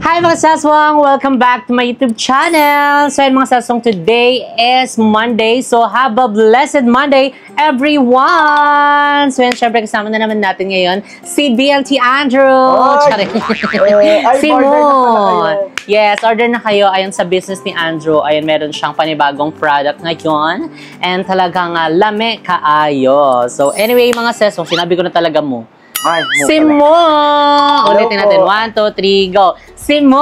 Hi mga saswang! Welcome back to my YouTube channel! So yun mga saswang, today is Monday. So have a blessed Monday everyone! So yun, syempre kasama na naman natin ngayon si BLT Andrew! Si Moon! Yes, order na kayo. Ayon sa business ni Andrew, ayun meron siyang panibagong product ngayon. And talagang lame kaayo. So anyway mga saswang, sinabi ko na talaga mo. Si Mo! Ulitin natin. 1, 2, 3, go! Si Mo!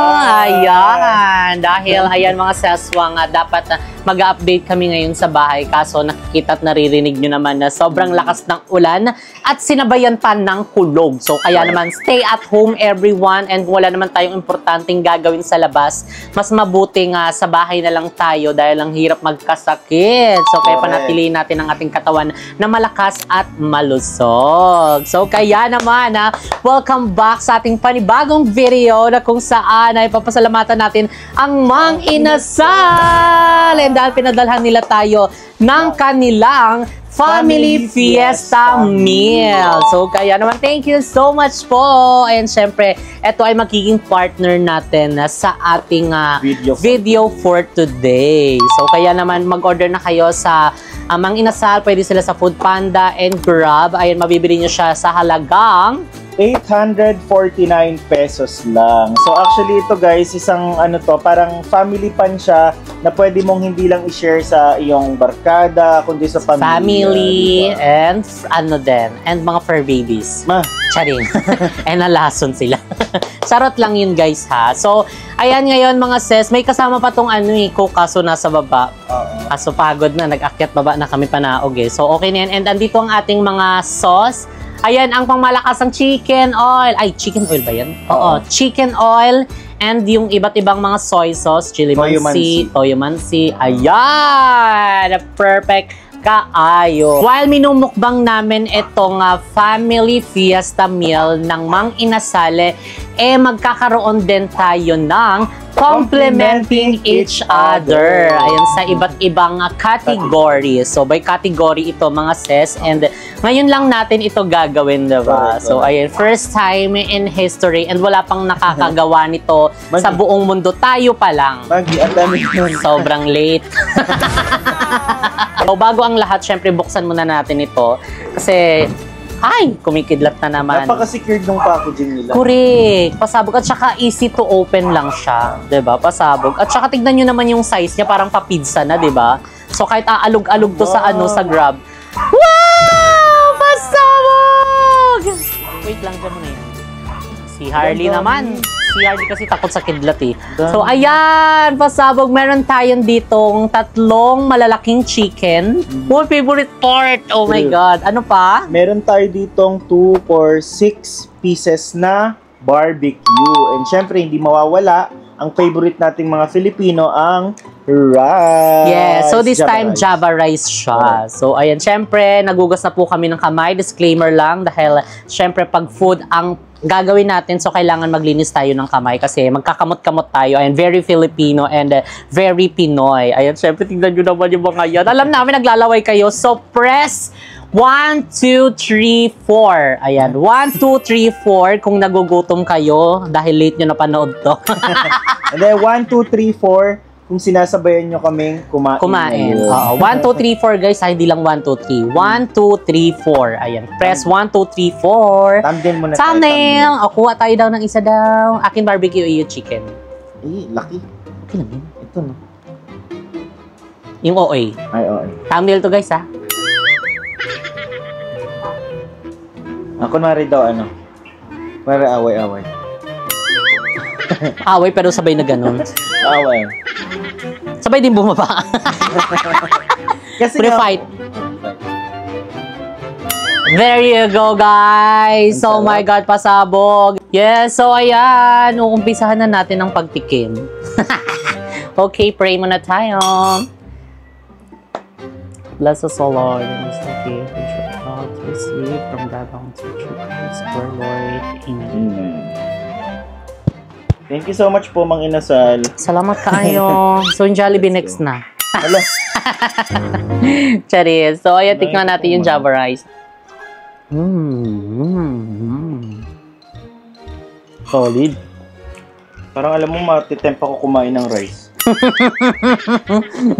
Ayan! Dahil, ayan mga saswang, dapat mag-update kami ngayon sa bahay. Kaso nakikita at naririnig nyo naman na sobrang lakas ng ulan at sinabayan pa ng kulog. So, kaya naman, stay at home everyone, and wala naman tayong importanteng gagawin sa labas. Mas mabuti nga sa bahay na lang tayo dahil ang hirap magkasakit. So, kaya panatilihin natin ang ating katawan na malakas at malusog. So, kaya naman, welcome back sa ating panibagong video na kung saan ay papasalamatan natin ang Mang Inasal. And dahil pinadalhan nila tayo ng kanilang Family Fiesta Meal. So, kaya naman, thank you so much po. And syempre, ito ay magiging partner natin sa ating video for today. So, kaya naman, mag-order na kayo sa Mang Inasal. Pwede sila sa Food Panda and Grab. Ayun, mabibili nyo siya sa halagang 849 pesos lang. So actually ito guys, isang parang family pan siya na pwede mong hindi lang i-share sa iyong barkada, kundi sa pamilya. Family, diba? And and mga fur babies. Charing. And nalason sila. Charot lang yun guys ha. So, ayan ngayon mga sis, may kasama pa tong Coke, kaso nasa baba. Kaso pagod na, nag-akyat baba na kami panaog eh. So okay na yan. And andito ang ating mga sauce. Ayan, ang pangmalakasang chicken oil. Ay, chicken oil ba yan? Oo, chicken oil. And yung iba't ibang mga soy sauce, chili mansi, toyo mansi. Ayan! Perfect kaayo. While minumukbang namin itong Family Fiesta Meal ng Mang Inasal, magkakaroon din tayo ng complementing each other. Ayan, sa iba't ibang categories. So, by category ito, mga sis. And ngayon lang natin ito gagawin, diba? So, ayan, first time in history. And wala pang nakakagawa nito sa buong mundo. Tayo pa lang. Sobrang late. So, bago ang lahat, syempre, buksan muna natin ito. Kasi, ay, kumikidlat na naman. Napaka-secured ng packaging nila. Correct. Pasabog. At saka easy to open lang siya. Diba? Pasabog. At saka tignan nyo naman yung size niya. Parang pa-pizza na, diba? So kahit aalog-alog to sa sa Grab. Wow! Pasabog! Wait lang dyan muna yun. Si Harley naman. Si Harley kasi takot sa kidlat eh. So ayan, pasabog. Meron tayong ditong tatlong malalaking chicken. My favorite part. Oh my God. Ano pa? Meron tayo ditong 2 for 6 pieces na barbecue. And syempre, hindi mawawala ang favorite nating mga Filipino, ang rice. Yeah, so this time Java rice siya. So ayan, syempre, nagugas na po kami ng kamay. Disclaimer lang dahil syempre pag food ang gagawin natin, so kailangan maglinis tayo ng kamay kasi magkakamot-kamot tayo, and very Filipino and very Pinoy. Ayan, syempre, tingnan nyo naman yung mga yan. Alam namin, naglalaway kayo. So, press 1, 2, 3, 4. Ayan, 1, 2, 3, 4 kung nagugutom kayo dahil late nyo napanood to. And then, 1, 2, 3, 4 kung sinasabayan nyo kaming kumain. Oo. 1, 2, 3, 4 guys. Hindi lang 1, 2, 3. 1, 2, 3, 4. Ayan. Press 1, 2, 3, 4. Thumbnail muna tayo. Thumbnail. O, kuha tayo daw ng isa daw. Akin barbecue yung chicken. Lucky. Okay lang yun. Ito no. Yung OA. Ay, OA. Thumbnail to guys ha. Ako na rin daw para away-away. Away pero sabay na ganun. Away. Sabay din bumaba. Kasi pre-fight. There you go, guys. Oh my God, pasabog. Yes, so ayan. Uumpisahan na natin ang pagtikim. Okay, pray muna tayo. Bless us, O Lord, and us the gift which we ought to receive from thy bounty through Christ our Lord. Amen. Thank you so much po, Mang Inasal. Salamat kayo. So, yung Jollibee next na. Hello. Charis. So, ayan, tikman natin yung Java rice. Solid. Parang alam mo, matitempt ako kumain ng rice.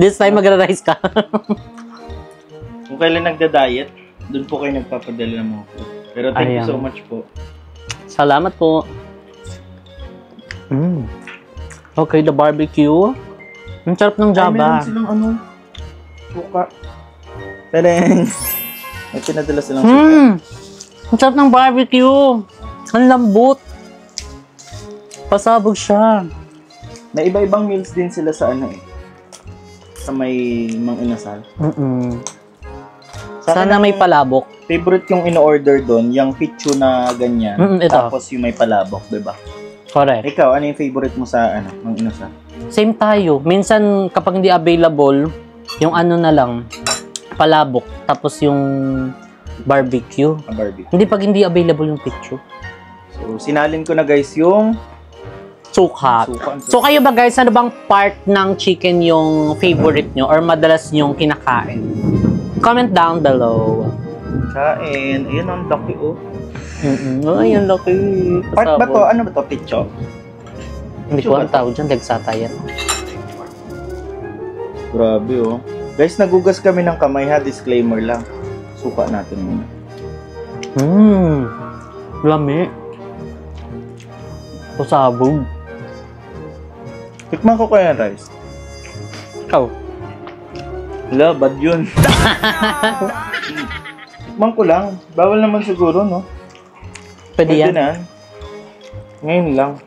This time magra-rice ka. Kung kailan nagda-diet, doon po kayo nagpapadala ng mga food. Pero thank you Ayan. so much po. Salamat po. Okay, the barbecue. Ang sarap ng Ay, Java. meron silang ano, suka. Tadeng! May pinadala silang suka. Ang sarap ng barbecue. Ang lambot. Pasabog siya. May iba-ibang meals din sila sa ano eh. Sa may Mang Inasal. Sa Sana akin, may palabok. favorite yung in-order doon, yung pichu na ganyan. Ito. Tapos yung may palabok, diba? Correct. Ikaw, ano yung favorite mo sa ano, Mang Inasal? Same tayo. Minsan, kapag hindi available, yung ano na lang, palabok. Tapos yung barbecue. Ang barbecue. Hindi pag hindi available yung picture. So, sinalin ko na guys yung Suka. suka. So kayo ba guys, ano bang part ng chicken yung favorite nyo or madalas nyong kinakain? Comment down below. Kain. Ayun ang laki oh. Ay, ang laki. Part ba Pasabog. to? Ano ba to? Picho? Hindi ko ang tawag dyan, dagsata yan. Grabe oh. Guys, nagugas kami ng kamay ha. Disclaimer lang. Suka natin muna. Lami. Pasabog. Tikman ko kaya rice. Ikaw. Wala, bad yun. Tikman ko lang. Bawal naman siguro, no? Pwede yan. na. Ngayon lang.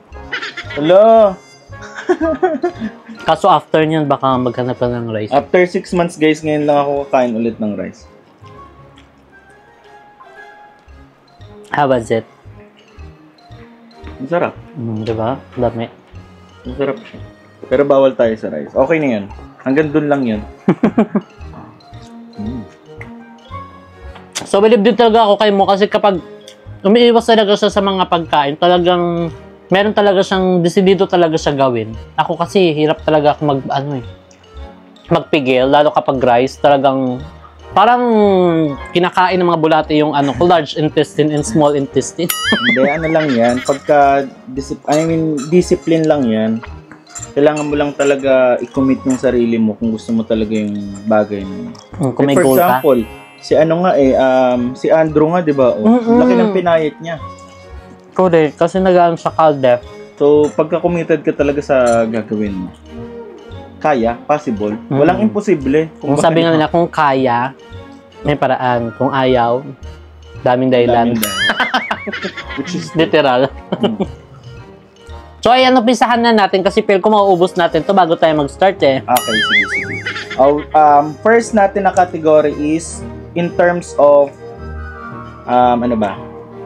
Wala. Kaso after nyan, baka maghanap ka ng rice. After 6 months, guys, ngayon lang ako kakain ulit ng rice. How was it? Ang sarap. Diba? Dami. Ang sarap siya. Pero bawal tayo sa rice. Okay na yun. Hanggang dun lang yun. So, believe din talaga ako kay mo kasi kapag umiiwas talaga siya sa mga pagkain, talagang meron talaga siyang desidido talaga siya gawin. Ako kasi hirap talaga ako magpigil, lalo kapag rice, talagang parang kinakain ng mga bulate yung large intestine and small intestine. Hindi, ano lang yan. Pagka, discipline lang yan. Kailangan mo lang talaga i-commit yung sarili mo kung gusto mo talaga yung bagay mo. Kung may For goal ka. example, si Andrew nga, di ba? Laki ng pinayat niya. Correct, kasi nagaan sa Caldef. So, pagka committed ka talaga sa gagawin mo, kaya, possible. Walang imposible. Kung sabi nga nila, kung kaya, may paraan. Kung ayaw, daming dahilan. Which is Literal. So, ayan, umpisahan na natin kasi feel ko mauubos natin to bago tayo mag-start eh. Okay, sige. First natin na category is in terms of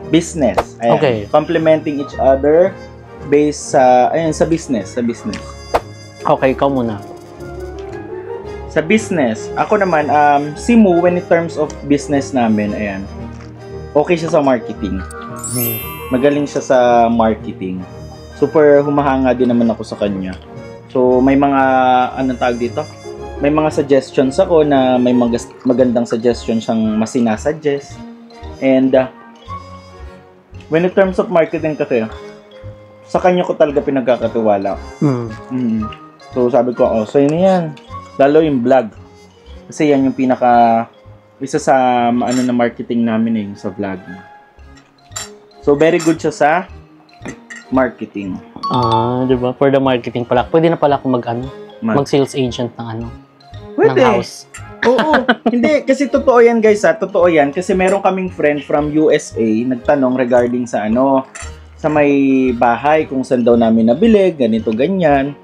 business. Ayan. Okay. Complementing each other based sa business. Okay, ikaw muna. Sa business, ako naman, si Mu, when in terms of business namin, ayan, okay siya sa marketing. Magaling siya sa marketing. Super humahanga din naman ako sa kanya. So, may mga, tawag dito? May mga suggestions ako na may magandang suggestions siyang masinasuggest. And, when in terms of marketing kasi, sa kanya ko talaga pinagkakatiwala. So, sabi ko, so yun yan. Lalo yung vlog. Kasi yan yung isa sa na marketing namin sa vlog. So, very good siya sa marketing. Diba? For the marketing pala. Pwede na pala ako mag-sales agent ng Pwede. ng house. Oo. Hindi, kasi totoo yan guys Totoo yan. Kasi meron kaming friend from USA nagtanong regarding sa sa may bahay kung saan daw namin nabili, ganito, ganyan.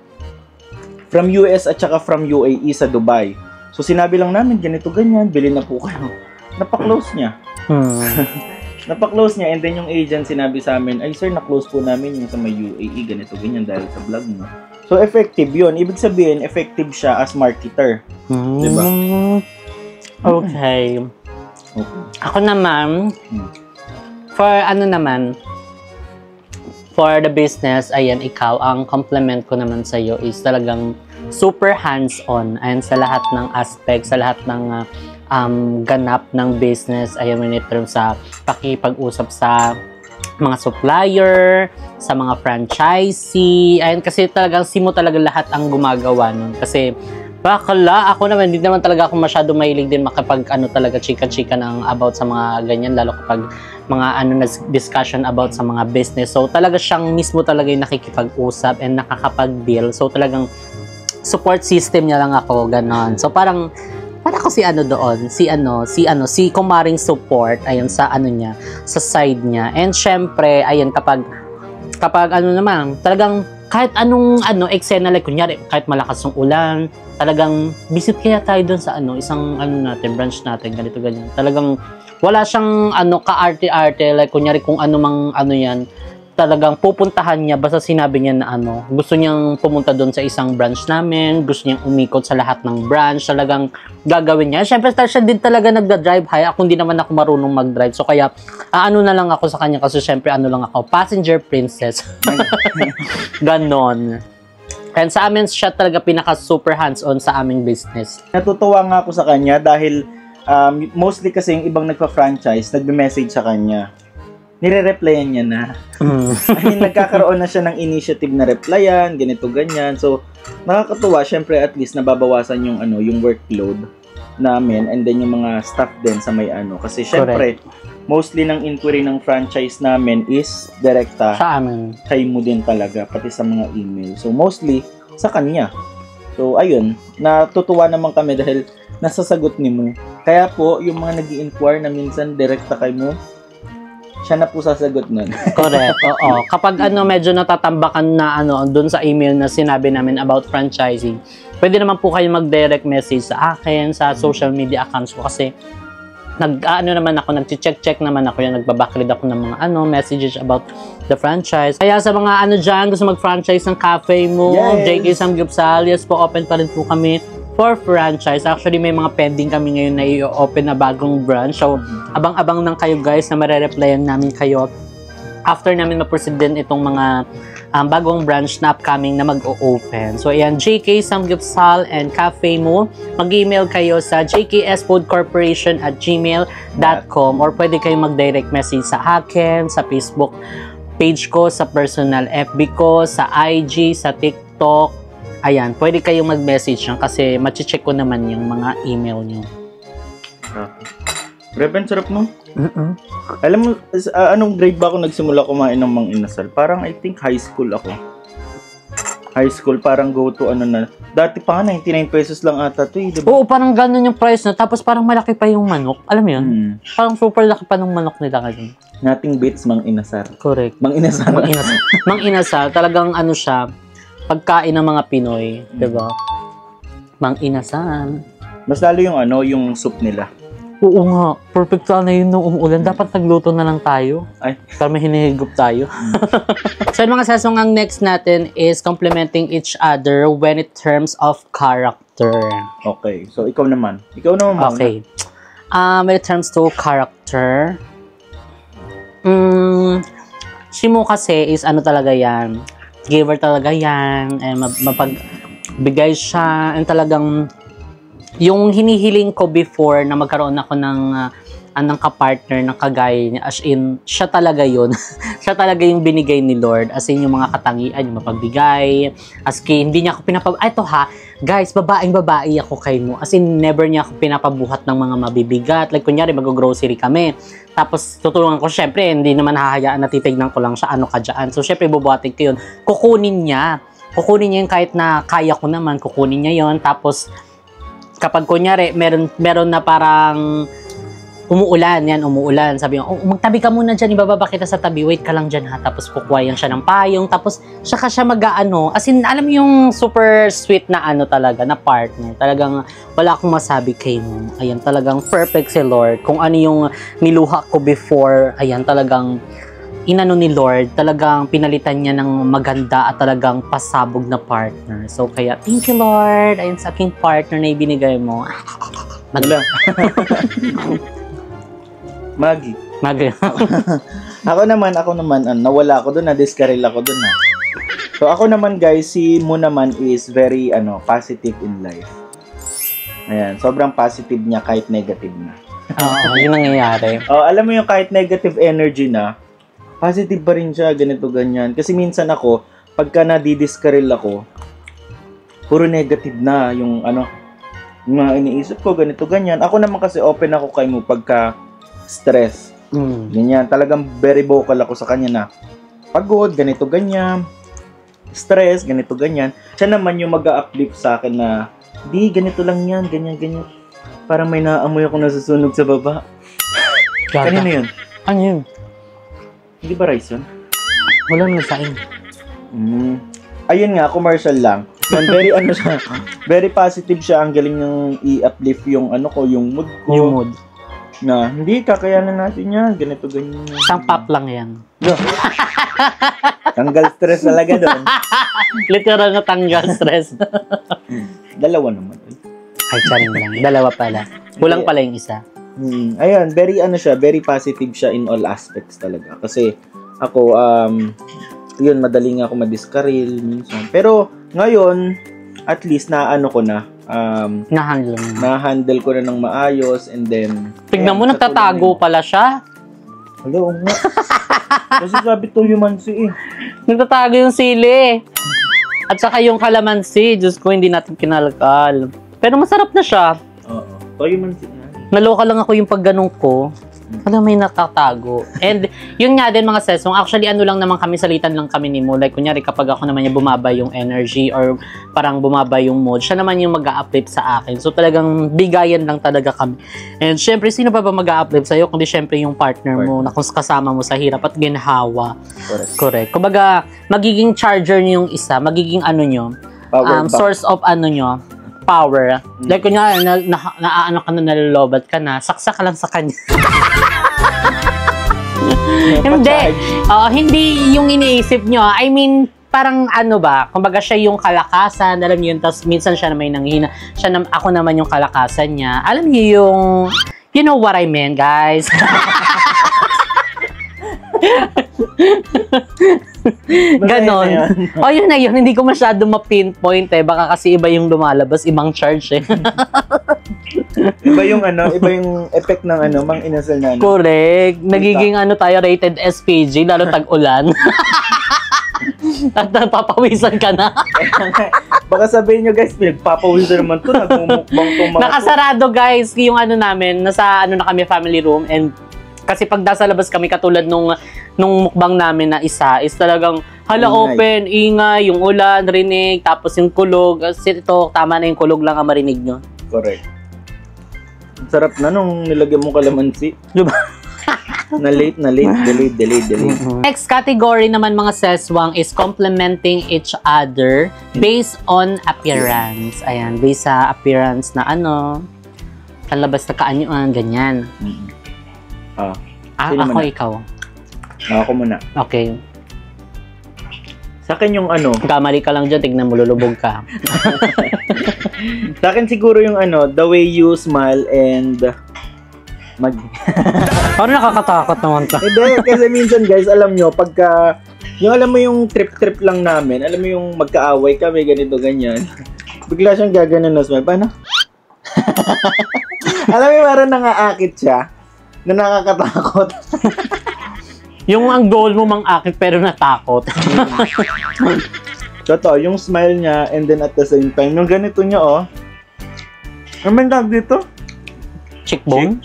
From US at saka from UAE sa Dubai. So sinabi lang namin, ganito, ganyan, bili na po kayo. Napa-close niya. Napa-close niya and then yung agent sinabi sa amin, ay sir, na-close po namin yung sa may UAE, ganito, ganyan dahil sa vlog mo. So effective yun. Ibig sabihin, effective siya as marketer. Diba? Okay. Ako naman, for the business, ayan, ikaw, ang compliment ko naman sa iyo is talagang super hands-on and sa lahat ng aspect, sa lahat ng ganap ng business, ayan, in terms sa pakipag-usap sa mga supplier, sa mga franchisee. Ayun, kasi talagang si Mo talaga lahat ang gumagawa nun. Kasi bakala, ako naman, hindi naman talaga ako masyado mahilig din makapag talaga chika-chika ng about sa mga ganyan, lalo kapag mga discussion about sa mga business. So talaga siyang mismo talaga yung nakikipag-usap and nakakapag-deal. So talagang support system niya lang ako, ganon. So parang ako si doon, si kumaring support, ayun, sa niya, sa side niya. And syempre, ayun, kapag naman, talagang kahit anong eksena, like kunyari, kahit malakas yung ulan, talagang visit kaya tayo doon sa isang natin, branch natin, ganito, ganyan. Talagang wala siyang ka-arte-arte, like kunyari kung mang yan, talagang pupuntahan niya basta sinabi niya na gusto niyang pumunta doon sa isang branch namin, gusto niyang umikot sa lahat ng branch, talagang gagawin niya. Syempre, siya din talaga nagda-drive high. Ako hindi naman ako marunong mag-drive. So, kaya, na lang ako sa kanya kasi syempre, lang ako, passenger princess. Ganon. And sa amin, siya talaga pinaka-super hands-on sa aming business. Natutuwa nga ako sa kanya dahil mostly kasi yung ibang nagpa-franchise, nagbe-message sa kanya. Nire-replyan niya na. I mean, nagkakaroon na siya ng initiative na replyan, ganito, ganyan. So, nakakatuwa. Syempre, at least, nababawasan yung, yung workload namin and then yung mga staff din sa may Kasi, syempre, mostly ng inquiry ng franchise namin is direkta sa amin. Kay mo din talaga, pati sa mga email. So, mostly, sa kanya. So, ayun, natutuwa naman kami dahil nasasagot ni mo. Kaya po, yung mga nag-i-inquire na minsan direkta kay mo, siya na po sasagot nun. Correct, oo. Kapag medyo natatambakan na doon sa email na sinabi namin about franchising, pwede naman po kayo mag-direct message sa akin, sa social media accounts ko kasi naman ako, nag-check naman ako yan, nagbabackread ako ng mga messages about the franchise. Kaya sa mga dyan, gusto mag-franchise ng cafe mo, yes. JK Samgyupsal, yes po, open pa rin po kami for franchise. Actually, may mga pending kami ngayon na i-open na bagong branch. So, abang-abang lang kayo guys na mare-replyan namin kayo after namin ma-proceed din itong mga bagong branch na upcoming na mag-o-open. So, ayan, JK Samgyupsal and Cafe Mo. Mag-email kayo sa jksfoodcorporation@gmail.com or pwede kayong mag-direct message sa akin, sa Facebook page ko, sa personal FB ko, sa IG, sa TikTok. Ayan, pwede kayong mag-message lang kasi machi-check ko naman yung mga email nyo. Grabe, sarap mo. Alam mo, anong grade ba ako nagsimula kumain ng Mang Inasal? Parang I think high school ako. High school, parang go to na. Dati pa nga, 99 pesos lang ata to diba? Oo, parang ganun yung price na. Tapos parang malaki pa yung manok. Alam mo yun? Parang super laki pa ng manok nila ngayon. Nothing beats Mang Inasal. Correct. Mang Inasal. Mang Inasal. Mang Inasal, talagang siya, pagkain ng mga Pinoy, diba? Mang Inasal. Mas lalo yung yung soup nila. Oo nga, perfect sana yun nung umuulan. Dapat nagluto na lang tayo. Ay. Para may hinihigop tayo. So mga sasong, ang next natin is complementing each other when it terms of character. Okay, so ikaw naman. Ikaw naman muna. Okay. When it terms to character, si Mo kasi is talaga yan. Giver talaga yan, and mapagbigay siya, and talagang yung hinihiling ko before na magkaroon ako ng kapartner, ng kagaya niya, as in, siya talaga yun. Siya talaga yung binigay ni Lord, as in yung mga katangian, yung mapagbigay, as in, hindi niya ako ito ha, guys, babae ako kay Mo, as in, never niya ako pinapabuhat ng mga mabibigat, like kunyari, mag-grocery kami, tapos tutulungan ko, syempre, hindi naman hahayaan na titignan ko lang siya, ka dyan, so syempre, bubuhatin ko yun, kukunin niya yun kahit na kaya ko naman, kukunin niya yun, tapos, kapag kunyari, meron na parang umuulan, sabi mo, magtabi ka muna dyan, ibababa kita sa tabi, wait ka lang dyan ha, tapos kukuha yan siya ng payong, tapos siya as in, alam mo yung super sweet na talaga, na partner, talagang wala akong masabi kay mo, ayan, talagang perfect si Lord, kung ano yung niluha ko before, ayan, talagang ni Lord, talagang pinalitan niya ng maganda at talagang pasabog na partner. So, kaya, thank you, Lord. Ayun sa aking partner na ibinigay mo. Magla. Maggie. Ako naman, nawala ako doon, na-discarrel ako doon. So, ako naman, guys, si Mo naman is very, positive in life. Ayan, sobrang positive niya kahit negative na. Oo, yun nangyayari. Alam mo yung kahit negative energy na, positive pa rin siya, ganito, ganyan. Kasi minsan ako, pagka nadidiskaril ako, puro negative na yung ano, yung mga iniisip ko, ganito, ganyan. Ako naman kasi open ako kay mo pagka stress. Ganyan, talagang very vocal ako sa kanya na pagod, ganito, ganyan. Stress, ganito, ganyan. Siya naman yung mag-a-uplift sa akin na, di, ganito lang yan, ganyan, ganyan. Parang may naamoy ako nasusunog sa baba. Kanino yun? Ano yun? Hindi ba rice yun? Wala nang saing. Ayun nga, commercial lang. And very ano siya, very positive siya. Ang galing niyang i-uplift yung ano ko, yung mood ko. Yung mood. Na, hindi, kakayanan natin yan. Ganito, ganyan. Isang pop lang yan. Tanggal stress talaga doon. Literal na tanggal stress. Dalawa naman. Ay, charing lang. Dalawa pala. Kulang pala yung isa. Ayun, very ano siya, very positive siya in all aspects talaga. Kasi ako, yun, madaling ako madiskaril minsan. Pero ngayon, at least naano ko na, Na-handle mo. na-handle ko na ng maayos and then... Tignan mo, nagtatago pala siya. Hello, nga. Kasi sabi to humansi eh. Nagtatago yung sili. At saka yung kalamansi. Diyos ko, hindi natin kinalakal. Pero masarap na siya. Oo. To humansi na. Naloka lang ako yung pagganong ko. Alam, may nakatago. And yun nga din mga sesong, actually ano lang naman kami, salitan lang kami ni Mo. Like kunyari kapag ako naman yung bumaba yung energy or parang bumaba yung mood, siya naman yung mag-a-uplift sa akin. So talagang bigayan lang talaga kami. And syempre, sino pa ba mag-a-uplift sa'yo? Kundi syempre yung partner mo na kung kasama mo sa hirap at ginhawa. Correct. Kumbaga, magiging charger niyo yung isa, magiging ano nyo, source of ano nyo, power. Like kunyari, naano ka na, nalolobat ka na, saksak ka lang sa kanya. Hindi yung iniisip nyo. I mean, parang ano ba, kumbaga siya yung kalakasan, alam niyo yun, tapos minsan siya na may nanghina, ako naman yung kalakasan niya. Alam niyo yung, you know what I mean, guys? Ganon. Yun na yun. Hindi ko masyado ma-pinpoint eh. Baka kasi iba yung lumalabas, ibang charge eh. Iba yung ano, iba yung effect ng ano, mang inasal na ano. Correct. Nagiging ano tayo, rated SPG, lalo tag-ulan. At papawisan ka na. Baka sabihin nyo guys, pinagpapawisan naman to, nagmumukbang tong mga nakasarado guys, yung ano namin, nasa ano na kami, family room, and kasi pag nasa labas kami, katulad nung mukbang namin na isa, is talagang, hala, open, ingay, yung ulan, rinig, tapos yung kulog. Ito, tama na yung kulog lang ang marinig nyo. Correct. Sarap na nung nilagyan mo kalamansi. Diba? na late, delayed. Next category naman mga seswang is complementing each other based on appearance. Ayan, based sa appearance na ano, kalabas na kaanyuan, ganyan. Ako, muna? Ikaw. Ako muna. Okay. Sa akin yung ano. Kamali ka lang dyan, tignan mo, lulubog ka. Sa akin siguro yung ano, the way you smile and Parang nakakatakot naman ka. Hindi, kasi minsan guys, alam nyo, pagka, yung alam mo yung trip lang namin, alam mo yung magkaaway kami, ganito, ganyan. Bigla siyang gaganon na smile. Paano? Alam mo, parang nangaakit siya. Na nakakatakot. Yung ang goal mo mang-akit pero natakot. Totoo, yung smile niya and then at the same time, yung ganito niya, ano man tawag dito? Cheekbone?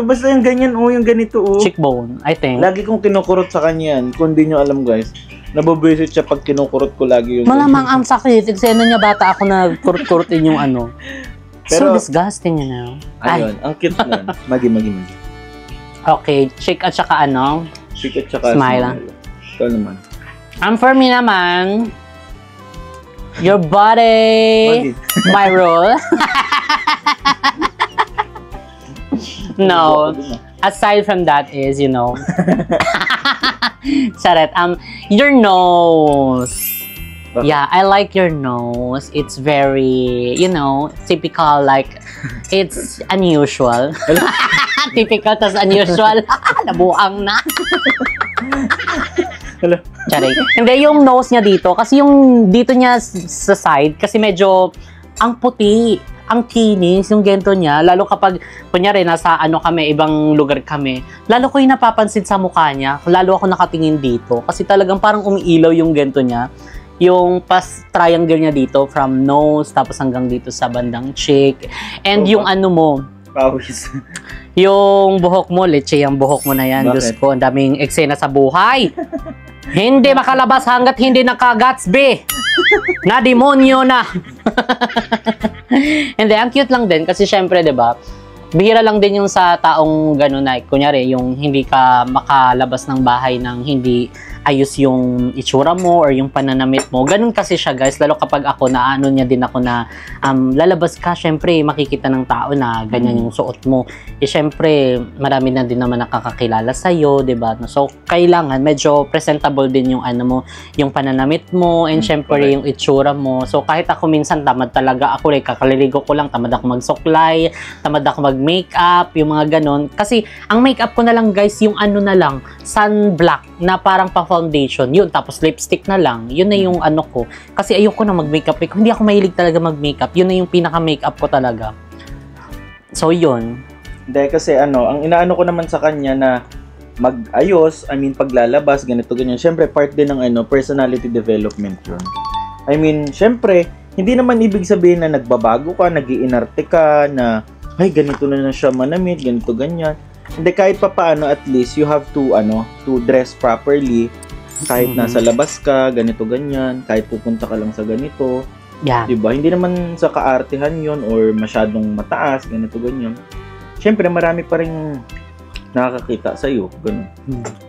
Basta yung ganyan, yung ganito, Cheekbone, I think. Lagi kong kinukurot sa kanya yan. Kung di nyo alam, guys. Nababisit siya pag kinukurot ko lagi yung malamang ang sakit. Eksena niya bata ako na kurot-kurotin yung ano. Pero, so disgusting, you know. Ayun, ang cute nun. Magi. Okay, cheek at saka ano? Cheek at saka smile. Ito naman. For me naman, your body, my role. No. Aside from that is, you know, Charet, your nose. Yeah, I like your nose. It's very, you know, typical, like, it's unusual. Typical, tas unusual. Nabuang na. Charet. Hindi, yung nose niya dito, kasi yung dito niya sa side, kasi medyo, ang puti. ang kinis, yung gento niya, lalo kapag, kunyari, nasa ano kami, ibang lugar kami, lalo ko yung napapansin sa mukha niya, lalo ako nakatingin dito, kasi talagang parang umiilaw yung gento niya, yung triangle niya dito, from nose, tapos hanggang dito sa bandang cheek, and yung ano mo, Pawis. yung buhok mo, leche yung buhok mo na yan, Diyos ko, ang daming eksena sa buhay. Hindi makalabas hanggat hindi nakagats, be. Na demonyo na. Hindi, ang cute lang din kasi syempre, 'di ba? Bihira lang din yung sa taong gano'n na, kunyari, yung hindi ka makalabas ng bahay ng hindi ayos yung itsura mo or yung pananamit mo. Ganun kasi siya, guys. Lalo kapag ako, naano niya din ako na lalabas ka, syempre, makikita ng tao na ganyan yung suot mo. Eh, syempre, marami na din naman nakakakilala sa'yo, diba? So, kailangan, medyo presentable din yung ano mo, yung pananamit mo, and syempre, yung itsura mo. So, kahit ako minsan, tamad talaga ako, like, kakaliligo ko lang, tamad ako magsuklay, tamad ako mag-makeup, yung mga ganon. Kasi, ang makeup ko na lang, guys, yung ano na lang, sunblock, na parang pa-foundation, yun, tapos lipstick na lang, yun na yung ano ko. Kasi ayoko na mag-makeup, hindi ako mahilig talaga mag-makeup, yun na yung pinaka-makeup ko talaga. So, yun. Hindi, kasi ano, ang inaano ko naman sa kanya na mag-ayos, I mean, paglalabas, ganito, ganyan. Syempre, part din ng ano, personality development yun. I mean, syempre, hindi naman ibig sabihin na nagbabago ka, nag-iinarte ka, na, ay, ganito na siya manamit, ganito, ganyan. Hindi, kahit pa paano, at least, you have to, to dress properly. Kahit nasa labas ka, ganito, ganyan. Kahit pupunta ka lang sa ganito. Yeah. Diba? Hindi naman sa kaartehan yon or masyadong mataas, ganito, ganyan. Siyempre, marami pa rin nakakakita sa'yo, ganun.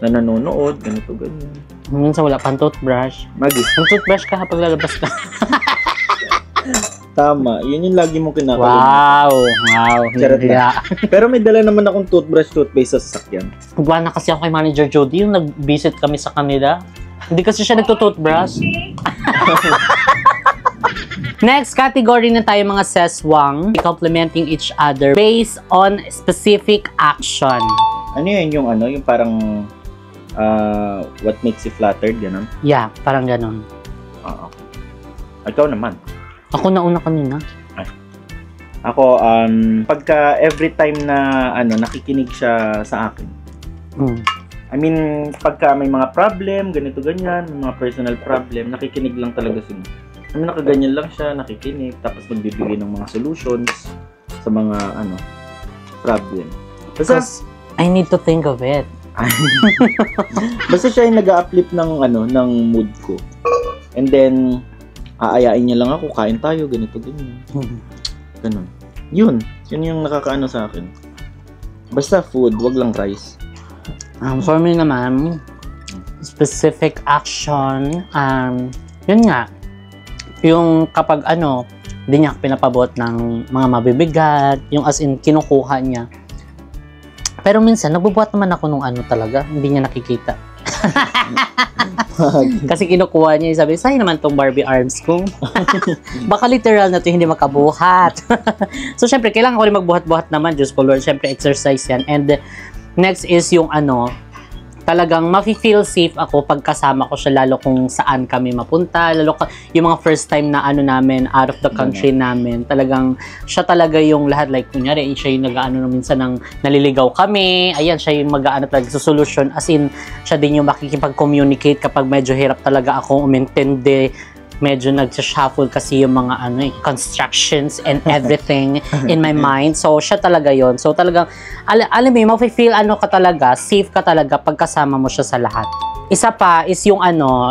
Na nanonood, ganito, ganyan. Minsan wala pang toothbrush. Magi. Ang toothbrush ka kapag lalabas ka. Tama. Yun yung lagi mong kinakalimutan. Wow. Charot lang. Pero may dala naman akong toothpaste sa sasakyan. Nagwa na kasi ako kay Manager Jody, yung nag-visit kami sa kanila. Hindi kasi siya nagto-toothbrush. Next category na tayo, mga seswang. Complementing each other based on specific action. Ano yun? Yung yung parang what makes you flattered, gano'n? Yeah, parang gano'n. Oo. Ikaw naman. Ako nauna kanina. Ako, pagka every time na nakikinig siya sa akin. I mean, pagka may mga problem, ganito, ganyan, may mga personal problem, nakikinig lang talaga siya. I mean, nakaganyan lang siya, nakikinig, tapos magbibigay ng mga solutions sa mga, problem. Because I need to think of it. Basta siya yung nag-a-uplift ng mood ko. And then, aayain niya lang ako, kain tayo, ganito, ganyan. Ganun. Yun yung nakakaano sa akin. Basta food, wag lang rice. For me naman, specific action, yun nga, yung kapag hindi niya pinapabot ng mga mabibigat, yung as in, kinukuha niya. Pero minsan, nagbubuhat naman ako nung talaga, hindi niya nakikita. Kasi kinukuha niya, sabi, sa'yo naman tong Barbie arms ko. Baka literal na to hindi makabuhat. So, syempre, kailangan ko rin magbuhat-buhat naman. Diyos ko, Lord, syempre, exercise yan. And next is yung talagang mafe-feel safe ako pag kasama ko siya, lalo kung saan kami mapunta, lalo yung mga first time na namin, out of the country namin, talagang siya talaga yung lahat, like kunyari, siya yung nag-aano minsan ng naliligaw kami, ayan, siya yung mag-aano talaga sa solution, as in, siya din yung makikipag-communicate kapag medyo hirap talaga ako umintindi, medyo nag-shuffle kasi yung mga constructions and everything in my mind. So, siya talaga yon. So, talagang, alam mo, mafe-feel ka talaga, safe ka talaga pag kasama mo siya sa lahat. Isa pa is yung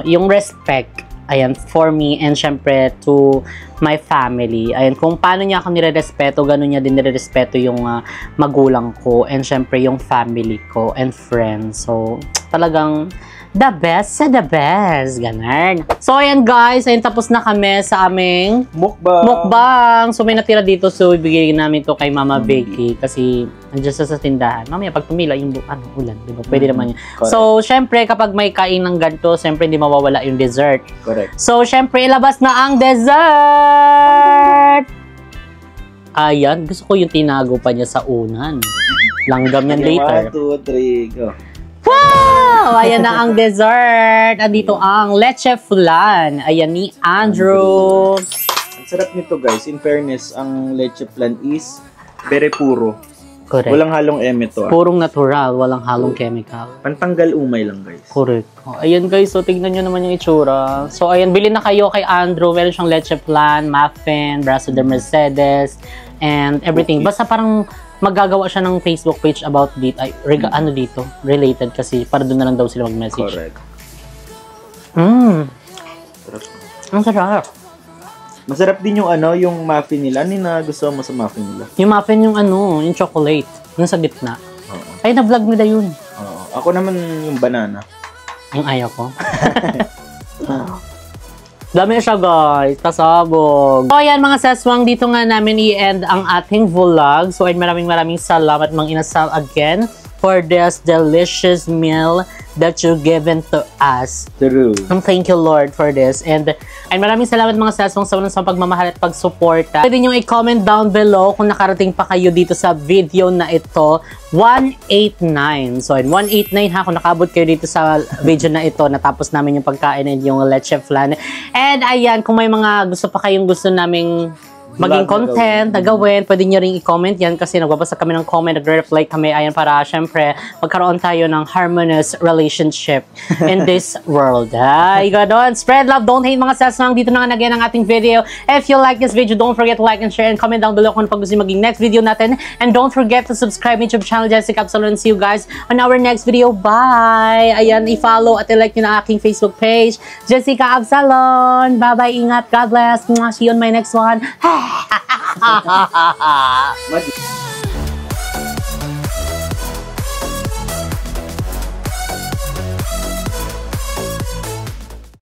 yung respect. Ayan, for me and syempre to my family. Ayan, kung paano niya ako nire-respeto, gano'n niya din nire-respeto yung magulang ko and syempre yung family ko and friends. So, talagang the best sa the best. Ganun. So, ayan guys. Ayan, tapos na kami sa aming mukbang. So, may natira dito. So, ibigay namin to kay Mama Becky. Kasi, nandiyan sa tindahan. Mamaya, pag tumila yung ulan. Diba? Pwede naman yun. Correct. So, syempre, kapag may kain ng ganito, syempre, hindi mawawala yung dessert. Correct. So, syempre, ilabas na ang dessert! Ayan. Gusto ko yung tinago pa niya sa unan. Langgam yan later. 1, 2, 3, go. Wow! Ayan na ang dessert. Andito ang leche flan. Ayan ni Andrew. sarap nito guys. In fairness, ang leche flan is very puro. Correct. Walang halong eme to. Purong natural, walang halong chemical. Pantanggal umay lang guys. Correct. Oh, ayan guys, so tignan nyo naman yung itsura. So ayan, bilhin na kayo kay Andrew. Meron siyang leche flan, muffin, braso de Mercedes, and everything. Basta parang magagawa siya ng Facebook page about dito. Ay, ano dito? Related kasi para doon na lang daw sila mag-message. Correct. Sarap. Ang sarap. Masarap din yung yung muffin nila. Ano yung nagustuhan mo sa muffin nila? Yung muffin yung yung chocolate. Yung sa gitna. Oo. Ay, na-vlog nila yun. Oo. Ako naman yung banana. Ang ayaw ko. Dami siya guys, pasabog. So ayan mga seswang, dito nga namin i-end ang ating vlog. So ay maraming salamat Mang Inasal again for this delicious meal that you given to us. True. Thank you Lord for this. And ay maraming salamat mga seswang sa pagmamahal at pagsuporta. Pwede nyo i-comment down below kung nakarating pa kayo dito sa video na ito. 189. So 189 ha, kung nakabot kayo dito sa video na ito, natapos namin yung pagkain and yung leche flan. And ayan, kung may mga gusto pa kayong gusto naming maging content na gawin, pwede nyo rin i-comment yan kasi nagbabasa kami ng comment, nagre-reply kami, ayan, para syempre magkaroon tayo ng harmonious relationship in this world. Ay, ganon. Spread love, don't hate mga seswang. Dito na nga nag-end ang ating video. If you like this video, don't forget to like and share and comment down below kung ano pag gusto maging next video natin. And don't forget to subscribe to YouTube channel Jessica Absalon. See you guys on our next video. Bye! Ayan, i-follow at i-like nyo na aking Facebook page, Jessica Absalon. Bye-bye, ingat, God bless. See you on my next one.